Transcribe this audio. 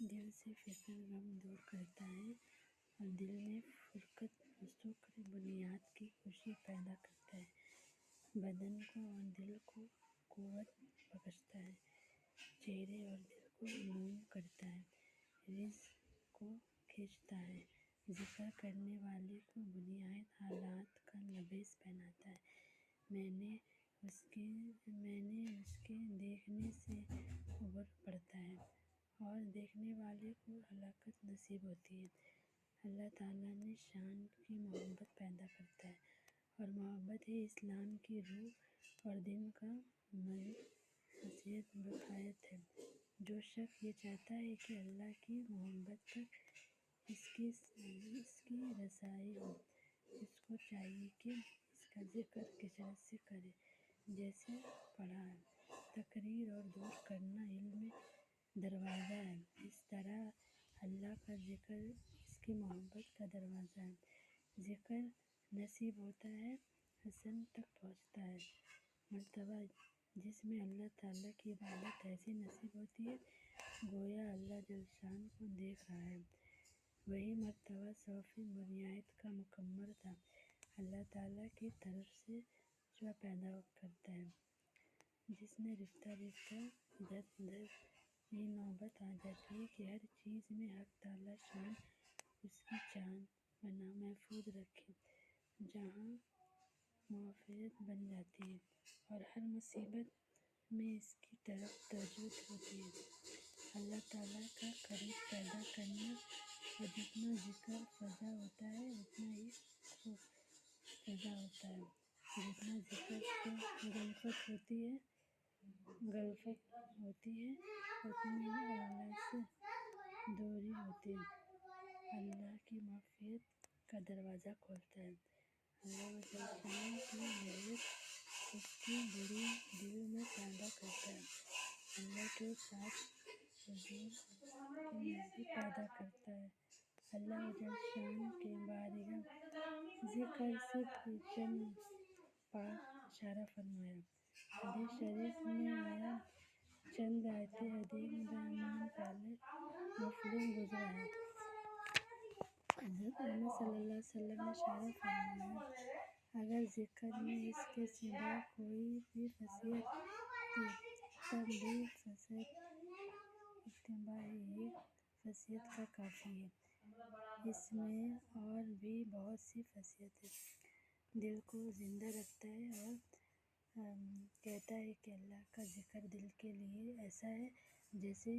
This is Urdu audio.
دل سے فکر غم دور کرتا ہے اور دل میں فرقت شکر بنیاد کی خوشی پیدا کرتا ہے، بدن کو اور دل کو قوت بخشتا ہے، چہرے اور دل کو نور کرتا ہے، رزق کو کھینچتا ہے، ذکر کرنے والے کو بنیاد حالات کا لباس پہناتا ہے۔ میں نے اس کے دیکھنے سے عبور پڑتا ہے اور دیکھنے والے کو ہلاکت نصیب ہوتی ہے۔ اللہ تعالیٰ نے شان کی محبت پیدا کرتا ہے اور محبت ہی اسلام کی روح اور دین کا مسیحت بقایت ہے۔ جو شخص یہ چاہتا ہے کہ اللہ کی محبت تک اس کی رسائی ہو، اس کو چاہیے کہ اس کا ذکر کثرت سے کرے، جیسے پڑھنا، تقریر اور دور کرنا علم دروازہ ہے، اس طرح اللہ کا ذکر اس کی محبت کا دروازہ ہے۔ ذکر نصیب ہوتا ہے، حسن تک پہنچتا ہے۔ مرتبہ جس میں اللہ تعالیٰ کی عبادت ایسی نصیب ہوتی ہے گویا اللہ جل شان کو دیکھ رہا ہے۔ وہی مرتبہ 100ویں بنیاد کا مکمل تھا، اللہ تعالیٰ کی طرف سے جو پیدا کرتا ہے، جس میں رفتہ رفتہ ادھر ادھر یہ نوبت آ جاتی ہے کہ ہر چیز میں حق تعالیٰ شان اس کی چاند بنا محفوظ رکھے، جہاں موافقت بن جاتی ہے اور ہر مصیبت میں اس کی طرف توجہ ہوتی ہے۔ اللہ تعالیٰ کا قریب پیدا کرنا، اور جتنا ذکر فضا ہوتا ہے اتنا ہی خوف پیدا ہوتا ہے، جتنا ذکر سے غفلت ہوتی ہے اتنی ہی اللہ سے دوری ہوتی ہے۔ اللہ کی معرفت کا دروازہ کھولتا ہے۔ اللہ جل شان کی محبت اس کی دل میں پیدا کرتا ہے، اللہ کے ساتھ حضور کی نزدیک پیدا کرتا ہے۔ اللہ جل شان کے بارگاہ ذکر سے چند بار اشارہ فرمایا۔ حدیث شریف میں آیا، چند آیتیں حدیث بیان پہلے مسلم گزرا ہے۔ حضرت محمد صلی اللہ علیہ وسلم نے اشارہ فرمایا، اگر ذکر میں اس کے سوا کوئی بھی خاصیت تھی تب بھی اتباع ہی خاصیت کا کافی ہے۔ اس میں اور بھی بہت سی خاصیتیں دل کو زندہ رکھتا ہے اور کہتا ہے کہ اللہ کا ذکر دل کے لیے ایسا ہے جیسے